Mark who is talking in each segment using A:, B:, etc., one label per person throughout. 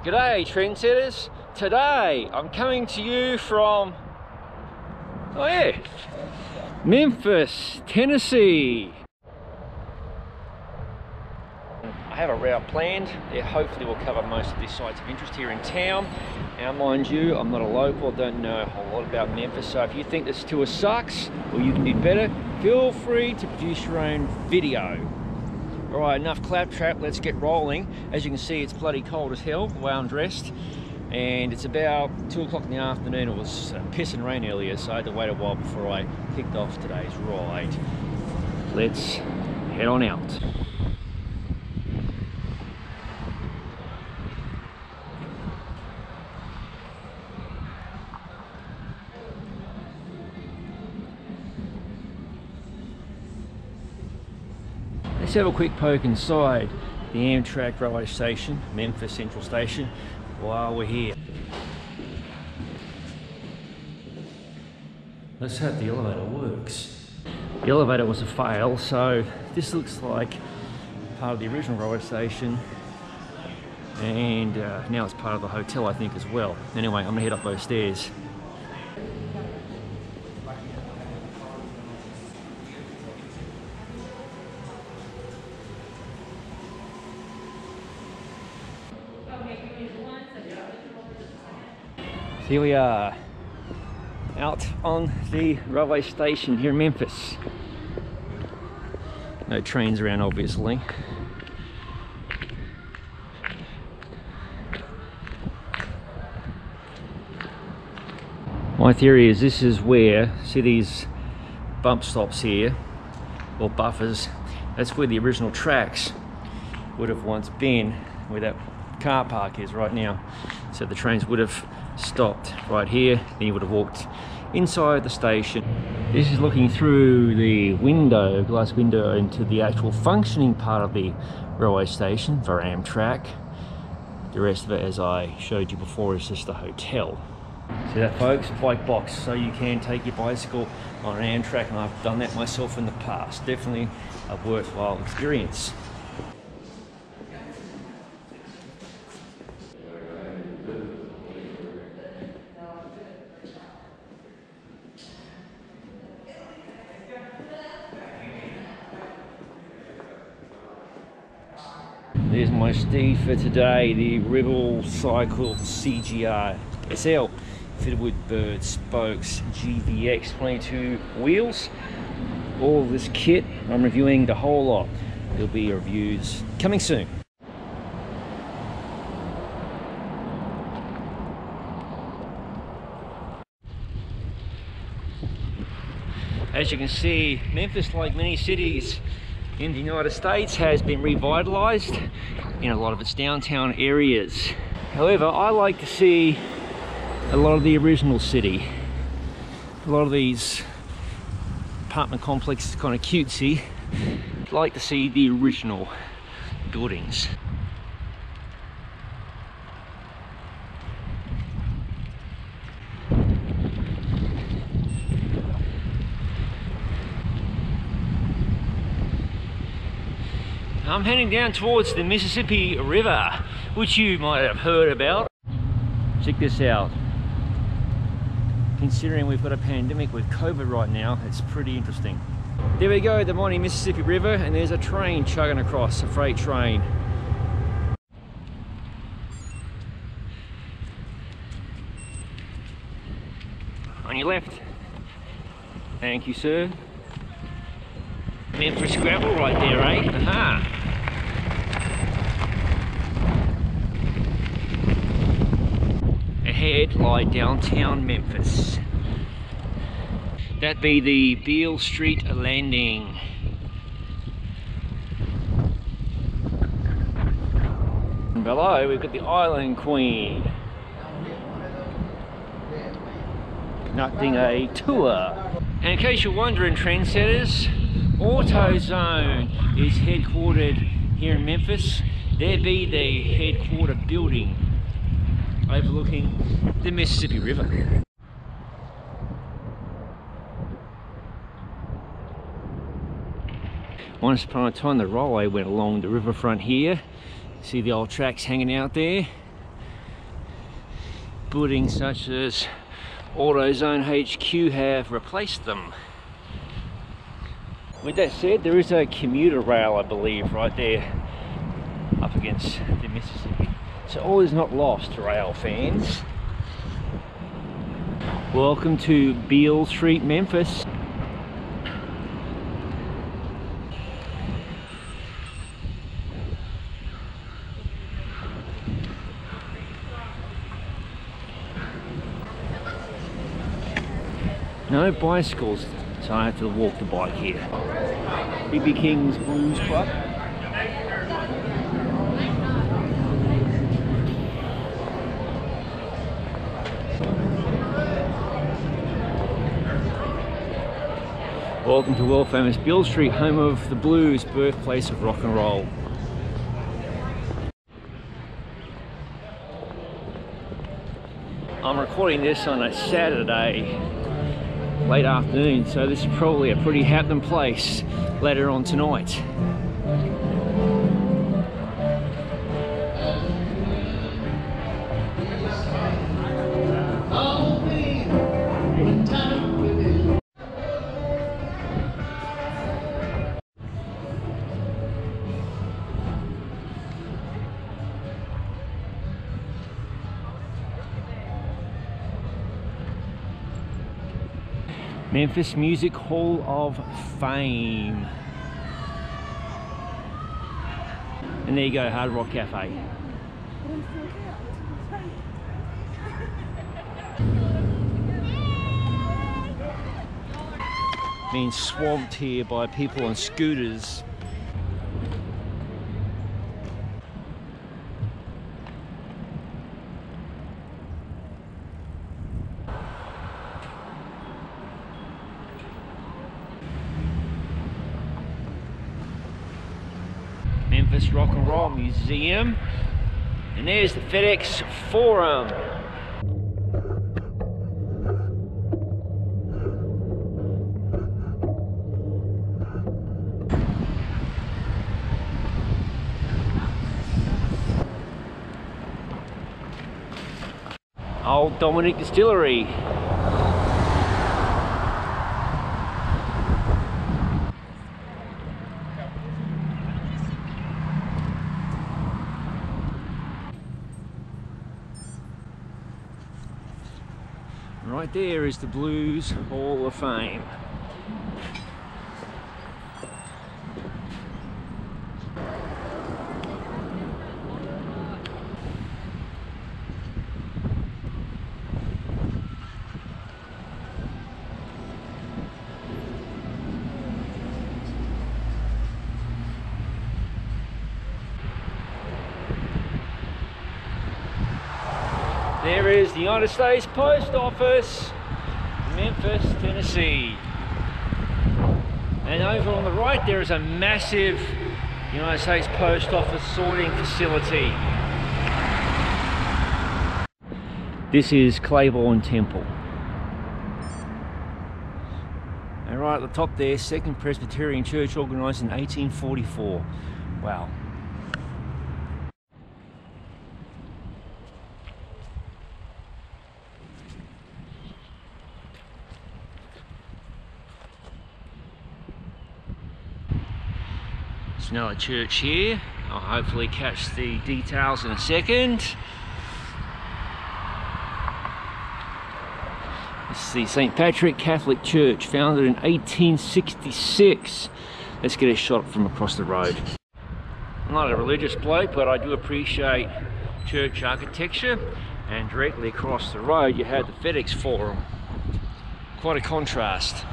A: G'day trendsetters. Today I'm coming to you from, Memphis, Tennessee. I have a route planned. Hopefully we'll cover most of the sites of interest here in town. Now mind you, I'm not a local, don't know a whole lot about Memphis, so if you think this tour sucks or you can do better, feel free to produce your own video. Alright, enough claptrap, let's get rolling. As you can see, it's bloody cold as hell, the way I'm dressed. And it's about 2 o'clock in the afternoon. It was pissing rain earlier, so I had to wait a while before I kicked off today's ride. Let's head on out. Let's have a quick poke inside the Amtrak railway station, Memphis Central Station, while we're here. Let's hope the elevator works. The elevator was a fail, so this looks like part of the original railway station, and now it's part of the hotel, I think, as well. Anyway, I'm gonna head up those stairs. Here we are, out on the railway station here in Memphis. No trains around, obviously. My theory is this is where, see these bump stops here, or buffers, that's where the original tracks would have once been, where that car park is right now. So the trains would have stopped right here, then you would have walked inside the station. This is looking through the window, glass window, into the actual functioning part of the railway station for Amtrak. The rest of it, as I showed you before, is just a hotel. See that, folks? Bike box, so you can take your bicycle on an Amtrak, and I've done that myself in the past. Definitely a worthwhile experience. There's my steed for today, the Rebel Cycle CGR SL, fitted with bird spokes, GVX 22 wheels. All of this kit, I'm reviewing the whole lot. There'll be reviews coming soon. As you can see, Memphis, like many cities in the United States, has been revitalized in a lot of its downtown areas. However, I like to see a lot of the original city. A lot of these apartment complexes kind of cutesy. I'd like to see the original buildings. I'm heading down towards the Mississippi River, which you might have heard about. Check this out. Considering we've got a pandemic with COVID right now, it's pretty interesting. There we go, the mighty Mississippi River, and there's a train chugging across, a freight train. On your left. Thank you, sir. Memphis gravel right there, eh? Aha! Ahead lie downtown Memphis. That be the Beale Street landing. And below we've got the Island Queen conducting a tour. And in case you're wondering, trendsetters, AutoZone is headquartered here in Memphis. There be the headquarter building overlooking the Mississippi River. Once upon a time the railway went along the riverfront here. See the old tracks hanging out there. buildings such as AutoZone HQ have replaced them. With that said, there is a commuter rail, I believe, right there up against the Mississippi. So all is not lost, rail fans. Welcome to Beale Street, Memphis. No bicycles, so I have to walk the bike here. B.B. King's Blues Club. Welcome to world famous Beale Street, home of the blues, birthplace of rock and roll. I'm recording this on a Saturday, late afternoon, so this is probably a pretty happening place later on tonight. Memphis Music Hall of Fame. And there you go, Hard Rock Cafe. Being swamped here by people on scooters. Memphis Rock and Roll Museum, and there's the FedEx Forum. Old Dominic Distillery. Right there is the Blues Hall of Fame. There is the United States Post Office, Memphis, Tennessee. And over on the right there is a massive United States Post Office sorting facility. This is Claiborne Temple. And right at the top there, Second Presbyterian Church, organised in 1844. Wow. There's another church here. I'll hopefully catch the details in a second. This is the St. Patrick Catholic Church, founded in 1866. Let's get a shot from across the road. I'm not a religious bloke, but I do appreciate church architecture. And directly across the road you have the FedEx Forum. Quite a contrast.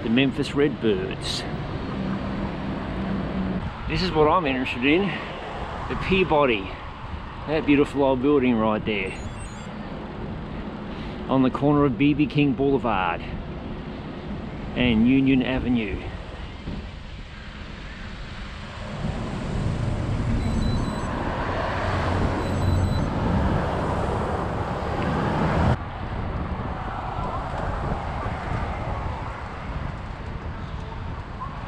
A: The Memphis Redbirds. This is what I'm interested in. The Peabody. That beautiful old building right there. On the corner of B.B. King Boulevard and Union Avenue.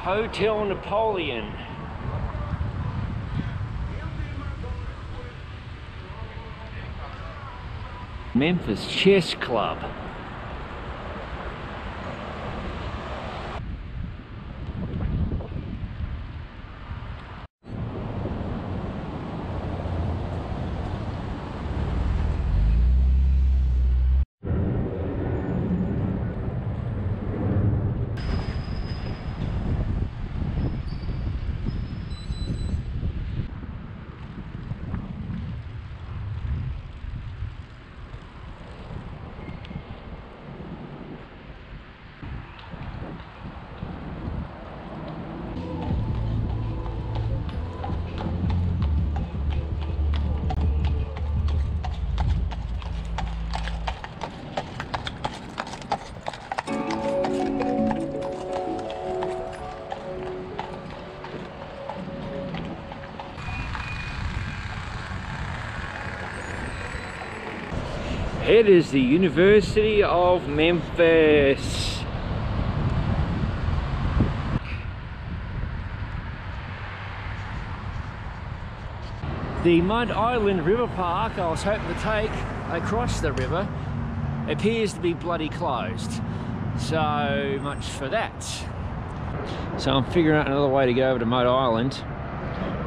A: Hotel Napoleon. Memphis Chess Club. It is the University of Memphis. The Mud Island River Park I was hoping to take across the river appears to be bloody closed. So much for that. So I'm figuring out another way to go over to Mud Island.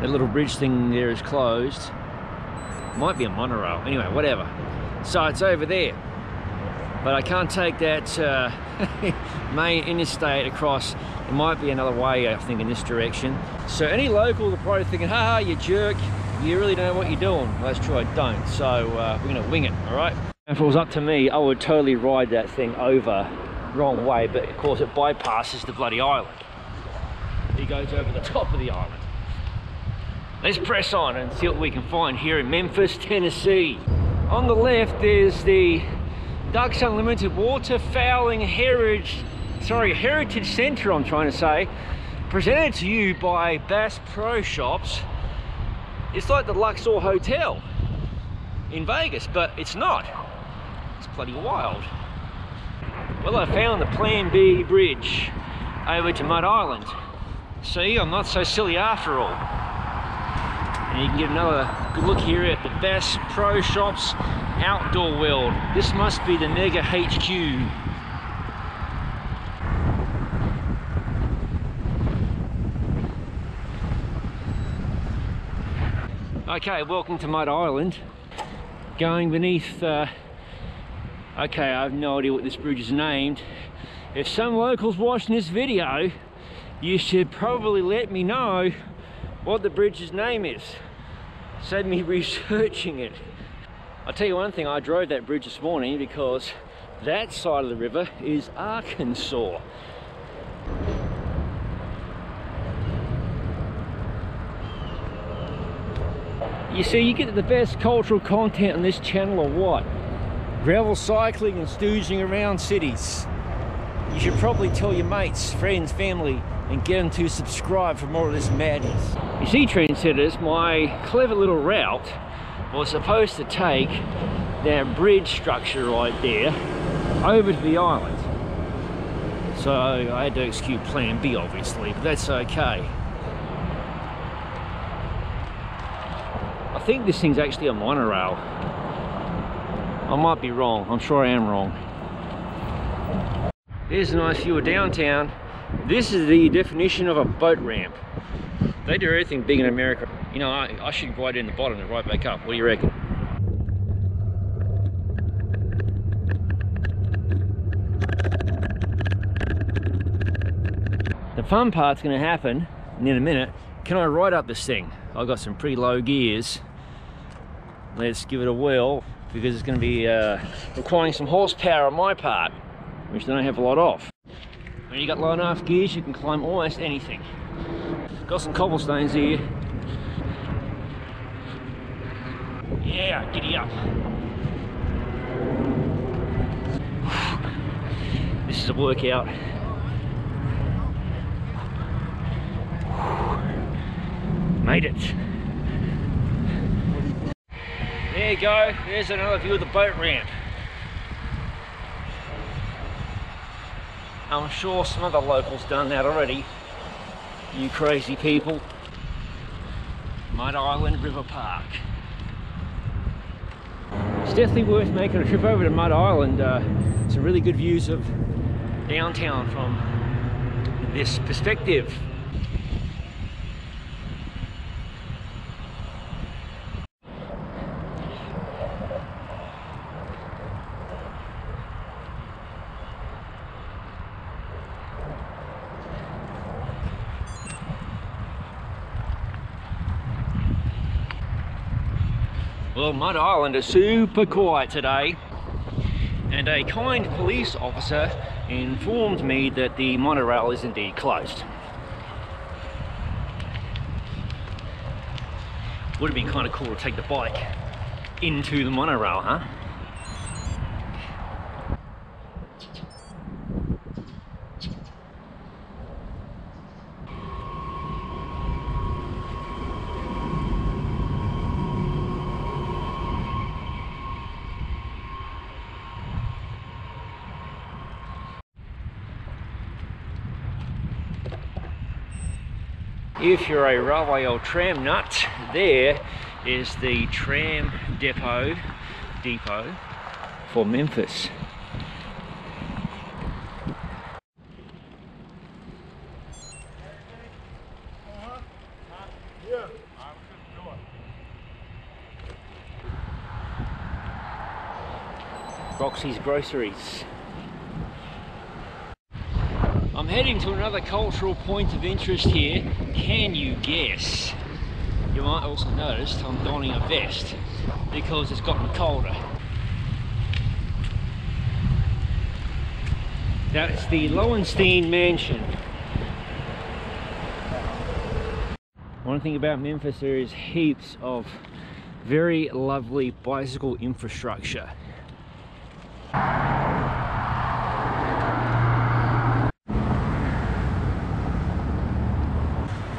A: That little bridge thing there is closed. Might be a monorail. Anyway, whatever. So it's over there. But I can't take that main interstate across. There might be another way, I think, in this direction. So any local are probably thinking, haha, you jerk. You really don't know what you're doing. Well, that's true, I don't. So we're gonna wing it, all right? If it was up to me, I would totally ride that thing over wrong way, but of course it bypasses the bloody island. It goes over the top of the island. Let's press on and see what we can find here in Memphis, Tennessee. On the left there's the Ducks Unlimited Waterfowling Heritage Centre, I'm trying to say, presented to you by Bass Pro Shops. It's like the Luxor Hotel in Vegas, but it's not. It's bloody wild. Well, I found the Plan B bridge over to Mud Island. See, I'm not so silly after all. And you can get another good look here at the Bass Pro Shops Outdoor World. This must be the Mega HQ. Okay, welcome to Mud Island. Going beneath, okay, I have no idea what this bridge is named. If some locals watching this video, you should probably let me know what the bridge's name is. Save me researching it. I'll tell you one thing, I drove that bridge this morning because that side of the river is Arkansas. You see, you get the best cultural content on this channel or what? Gravel cycling and stooging around cities. You should probably tell your mates, friends, family, and get them to subscribe for more of this madness. You see, trendsetters, my clever little route was supposed to take that bridge structure right there over to the island. So I had to execute Plan B, obviously, but that's okay. I think this thing's actually a monorail. I might be wrong. I'm sure I am wrong. Here's a nice view of downtown. This is the definition of a boat ramp. They do everything big in America. You know, I should go right in the bottom and right back up. What do you reckon? The fun part's going to happen in a minute. Can I ride up this thing? I've got some pretty low gears. Let's give it a whirl, because it's going to be requiring some horsepower on my part, which I don't have a lot of. When you got low enough gears, you can climb almost anything. Got some cobblestones here. Yeah, giddy up. This is a workout. Made it. There you go, there's another view of the boat ramp. I'm sure some other locals done that already. You crazy people. Mud Island River Park. It's definitely worth making a trip over to Mud Island. Some really good views of downtown from this perspective. Well, Mud Island is super quiet today, and a kind police officer informed me that the monorail is indeed closed. Would have been kind of cool to take the bike into the monorail, huh? If you're a railway or tram nut, there is the tram depot for Memphis. Roxy's Groceries. I'm heading to another cultural point of interest here. Can you guess? You might also notice I'm donning a vest because it's gotten colder. That's the Lowenstein Mansion. One thing about Memphis, there is heaps of very lovely bicycle infrastructure.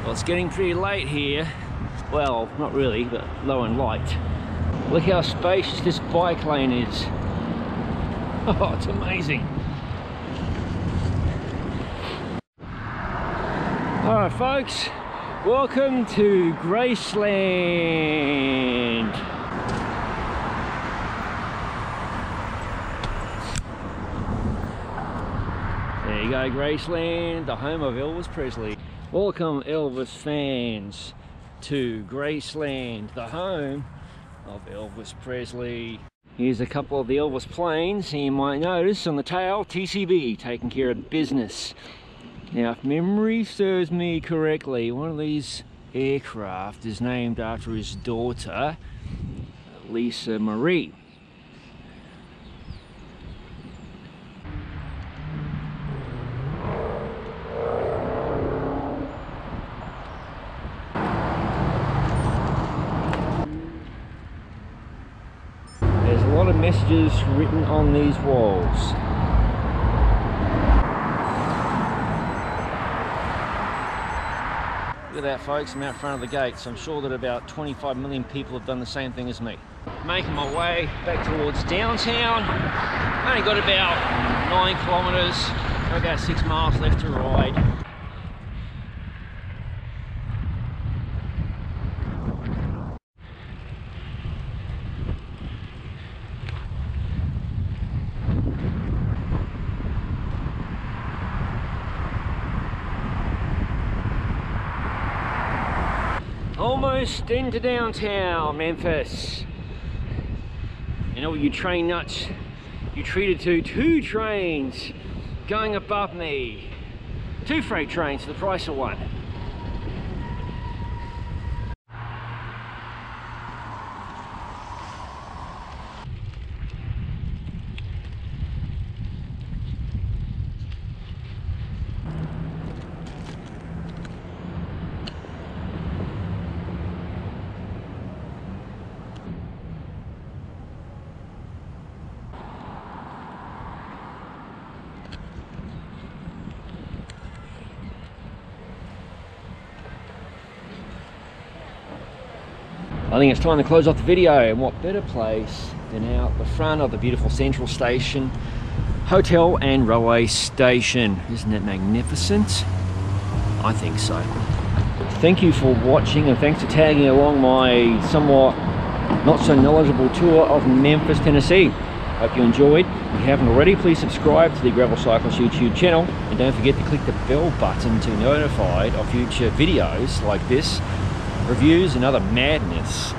A: Well, it's getting pretty late here. Well, not really, but low and light. Look how spacious this bike lane is. Oh, it's amazing. Alright folks, welcome to Graceland. There you go, Graceland, the home of Elvis Presley. Welcome Elvis fans to Graceland, the home of Elvis Presley. Here's a couple of the Elvis planes, and you might notice on the tail, TCB, taking care of business. Now, if memory serves me correctly, one of these aircraft is named after his daughter, Lisa Marie. There's a lot of messages written on these walls. Look at that folks, I'm out front of the gates. I'm sure that about 25 million people have done the same thing as me. Making my way back towards downtown. Only got about 9 kilometers, about 6 miles left to ride. Almost into downtown Memphis. You know what, you train nuts, you treated to 2 trains going above me. 2 freight trains for the price of 1. I think it's time to close off the video, and what better place than out the front of the beautiful Central Station Hotel and Railway Station. Isn't it magnificent? I think so. thank you for watching, and thanks for tagging along my somewhat not so knowledgeable tour of Memphis, Tennessee. Hope you enjoyed. If you haven't already, please subscribe to the Gravel Cyclist YouTube channel, and don't forget to click the bell button to be notified of future videos like this, reviews and other madness.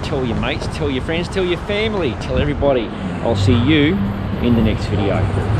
A: Tell your mates, tell your friends, tell your family, tell everybody. I'll see you in the next video.